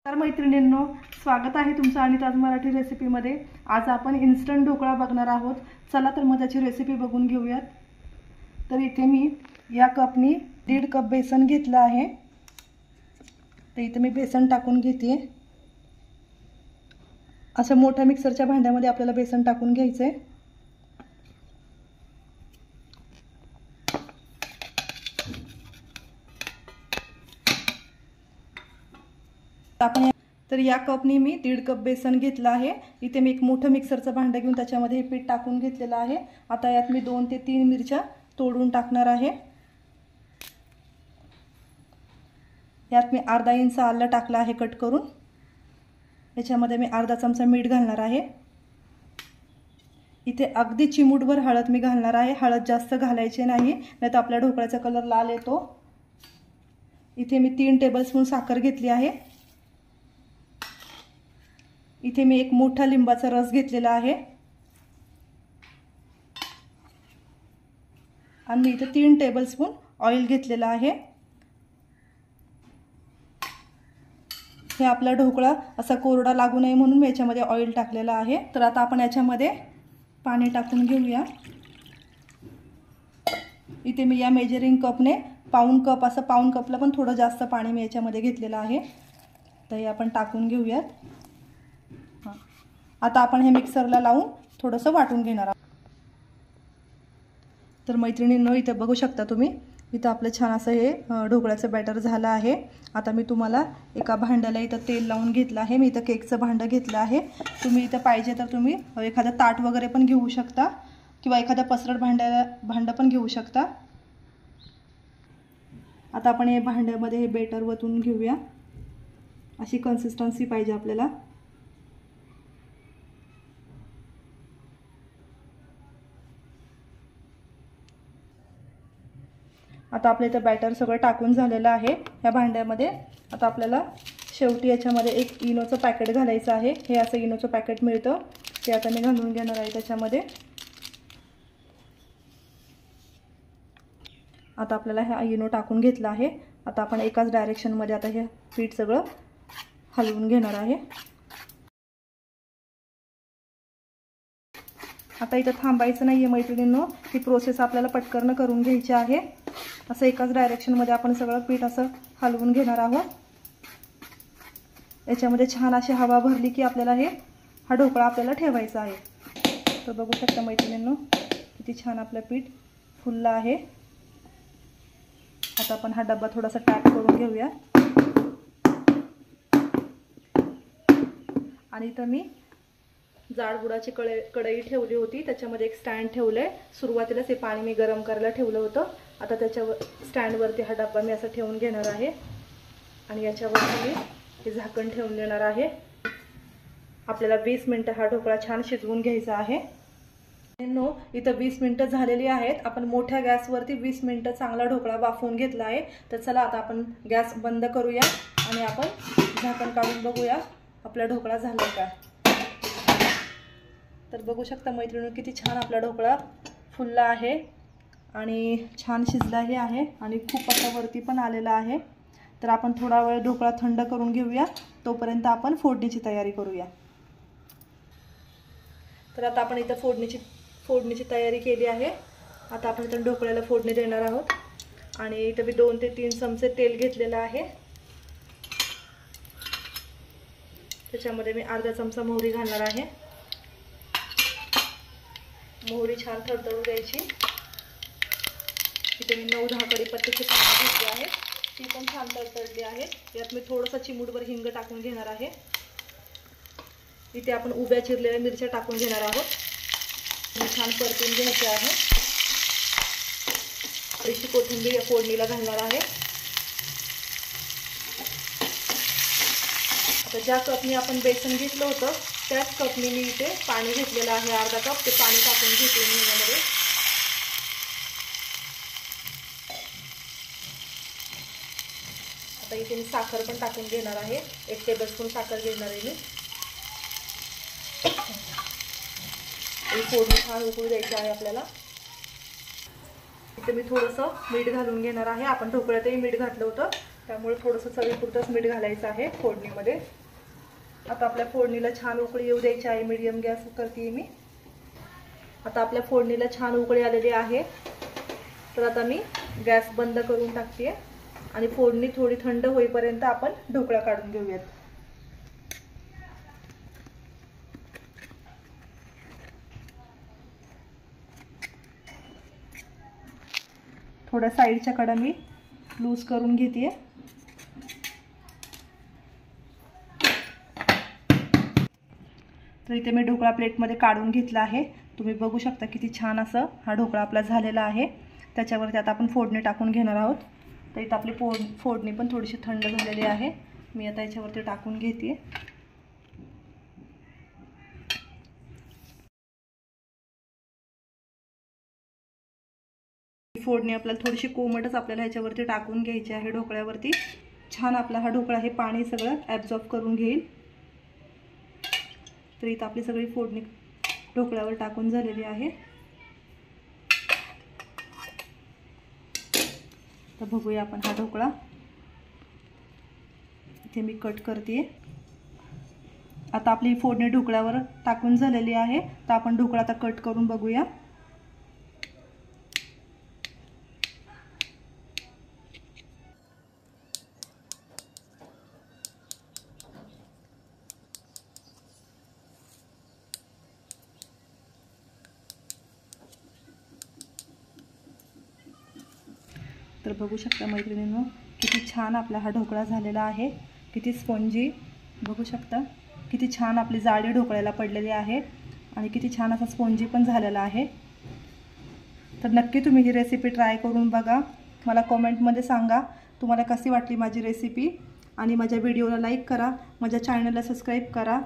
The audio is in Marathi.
तर मैत्रिणींनो, स्वागत आहे तुमचं अनिताज मराठी रेसिपीमध्ये। आज आपण इन्स्टंट ढोकळा बघणार आहोत। चला तर मग त्याची रेसिपी बघून घेऊयात। तर इथे मी या कपनी 1.5 कप बेसन घेतलं आहे। तर इथे मी बेसन टाकून घेते। असं मोठ्या मिक्सरच्या भांड्यामध्ये आपल्याला बेसन टाकून घ्यायचंय। तर या कपनी मी 1.5 कप बेसन घेतलं आहे। इथे मी एक मोठं मिक्सरचं भांडं घेऊन त्याच्यामध्ये हे पीठ टाकून घेतलेलं आहे। आता यात मी 2 ते 3 मिरच्या तोडून टाकणार आहे। यात मी अर्धा इंच आलं टाकलं आहे कट करून। याच्यामध्ये मी अर्धा चमचा मीठ घालणार आहे। इथे अगदी चिमूटभर हळद मी घालणार आहे। हळद जास्त घालायची नाही, नाहीतर आपल्या ढोकळ्याचा कलर लाल येतो। इथे मी 3 टेबलस्पून साखर घेतली आहे। इथे मी एक मोठा लिंबाचा रस घेतलेला आहे आणि इथे 3 टेबलस्पून ऑइल घेतलेला आहे। हे आपला ढोकळा असा कोरडा लागू नये म्हणून मी याच्यामध्ये ऑइल टाकलेला आहे। तर आता आपण याच्यामध्ये पाणी टाकून घेऊया। इथे मी या मेजरिंग कपने पाऊण कप, असं पाऊण कपला पण थोडं जास्त पाणी मी याच्यामध्ये घेतलेलं आहे। तर हे आपण टाकून घेऊयात। आता आपण हे मिक्सरला लावून थोडंसं वाटून घेणार आहोत। तर मैत्रिणींनो, इथे बघू शकता तुम्ही, इथं आपलं छान असं हे ढोकळ्याचं बॅटर झालं आहे। आता मी तुम्हाला एका भांड्याला इथं तेल लावून घेतलं आहे। मी इथं केकचं भांडं घेतलं आहे। तुम्ही इथं पाहिजे तर तुम्ही एखादं ताट वगैरे पण घेऊ शकता किंवा एखादं पसरट भांडं पण घेऊ शकता। आता आपण हे भांड्यामध्ये हे बॅटर वतून घेऊया। अशी कन्सिस्टन्सी पाहिजे आपल्याला। आता आपले इथं बॅटर सगळं टाकून झालेलं आहे या भांड्यामध्ये। आता आपल्याला शेवटी याच्यामध्ये एक इनोचं पॅकेट घालायचं आहे। हे असं इनोचं पॅकेट मिळतं, ते आता मी घालून घेणार आहे त्याच्यामध्ये। आता आपल्याला हा इनो टाकून घेतला आहे। आता आपण एकाच डायरेक्शनमध्ये आता हे पीठ सगळं हलवून घेणार आहे। आता इथं थांबायचं नाहीये मैत्रिणींनो, ही प्रोसेस आपल्याला पटकन करून घ्यायची आहे। असं एकाच डायरेक्शनमध्ये आपण सगळं पीठ असं हलवून घेणार आहोत। याच्यामध्ये छान अशी हवा भरली की आपल्याला हा ढोकळा आपल्याला ठेवायचा आहे। तर बघू शकता मैत्रिणींनो, किती छान आपलं पीठ फुललं आहे। आता आपण हा डब्बा थोडासा टॅप करून घेऊया। आणि इथं मी जाड बुडाची कढई ठेवली होती, त्याच्यामध्ये एक स्टँड ठेवलंय। सुरुवातीलाच हे पाणी मी गरम करायला ठेवलं होतं। आता त्याच्यावर स्टँडवरती हा डब्बा मी असं ठेवून घेणार आहे आणि याच्यावरती मी हे झाकण ठेवून देणार आहे। आपल्याला 20 मिनिटं हा ढोकळा छान शिजवून घ्यायचा आहे। इथं 20 मिनिटं झालेली आहेत। आपण मोठ्या गॅसवरती 20 मिनिटं चांगला ढोकळा वाफवून घेतला आहे। तर चला आता आपण गॅस बंद करूया आणि आपण झाकण काढून बघूया आपला ढोकळा झाला का। तर बघू शकता मैत्रिणी, किती छान आपला ढोकळा फुलला आहे आणि छान शिजलाही आहे आणि खूप असा वरती पण आलेला आहे। तर आपण थोडा वेळ ढोकळा थंड करून घेऊया, तोपर्यंत आपण फोडणीची तयारी करूया। तर आता आपण इथं फोडणीची तयारी केली आहे। आता आपण इथं ढोकळ्याला फोडणी देणार आहोत आणि इथं मी 2 ते 3 चमचे तेल घेतलेलं आहे। त्याच्यामध्ये मी अर्धा चमचा मोहरी घालणार आहे। मोहरी छान तडतडू द्यायची। इथे मी 9-10 कढीपत्त्याचे पानं घेतले आहे, ती पण छान तडतडली आहे। यात मी थोडंसं चिमूटभर हिंग टाकून घेणार आहे। इथे आपण उभ्या चिरलेल्या मिरच्या टाकून घेणार आहोत। छान परतून घ्यायचे आहे। थोडीशी कोथिंबीर या फोडणीला घालणार आहे। आता ज्या कपनी आपण बेसन घेतलं होतं त्याच कपनी मी इथे पाणी घेतलेलं आहे, अर्धा कप। ते पाणी टाकून घेते मी यामध्ये। आता इथे मी साखर पण टाकून घेणार आहे। 1 टेबलस्पून साखर घेणार आहे मी। फोडणी छान उकळू द्यायची आहे आपल्याला। इथे मी थोडंसं मीठ घालून घेणार आहे। आपण ढोकळ्यातही मीठ घातलं होतं, त्यामुळे थोडंसं चवीपुरतंच मीठ घालायचं आहे फोडणीमध्ये. आता आपल्या फोडणीला छान उकळी येऊ द्यायची आहे. मीडियम गॅस करते मी. आता आपल्या फोडणीला छान उकळी आलेली आहे. तर आता मी गॅस बंद करून टाकते आणि फोडणी थोडी थंड होईपर्यंत आपण ढोकळा काढून घेऊयात. थोड्या साईडच्या कडा मी लूज करून घेते. तर इथे मी ढोकळा प्लेटमध्ये काढून घेतला आहे. तुम्ही बघू शकता किती छान असं हा ढोकळा आपला झालेला आहे. त्याच्यावरती आता आपण फोडणी टाकून घेणार आहोत. तर इथं आपली फोडणी पण थोडीशी थंड झालेली आहे. मी आता याच्यावरती टाकून घेते. फोडणी आपल्याला थोडीशी कोमटच आपल्याला ह्याच्यावरती टाकून घ्यायची आहे ढोकळ्यावरती. छान आपला हा ढोकळा हे पाणी सगळं ॲब्झॉर्ब करून घेईल. तर इथं आपली सगळी फोडणी ढोकळ्यावर टाकून झालेली आहे. तर बघूया आपण हा ढोकळा. इथे मी कट करते. आता आपली फोडणी ढोकळ्यावर टाकून झालेली आहे. तर आपण ढोकळा आता कट करून बघूया. तर बघू शकता मैत्रिणींनो, किती छान आपला हा ढोकळा झालेला आहे. किती स्पॉन्जी, बघू शकता किती छान आपली जाळी ढोकळ्याला पडलेली आहे आणि किती छान असा स्पॉन्जी पण झालेला आहे. तर नक्की तुम्ही ही रेसिपी ट्राय करून बघा. मला कमेंटमध्ये सांगा तुम्हाला कशी वाटली माझी रेसिपी आणि माझ्या व्हिडिओला लाईक करा, माझ्या चॅनलला सबस्क्राईब करा.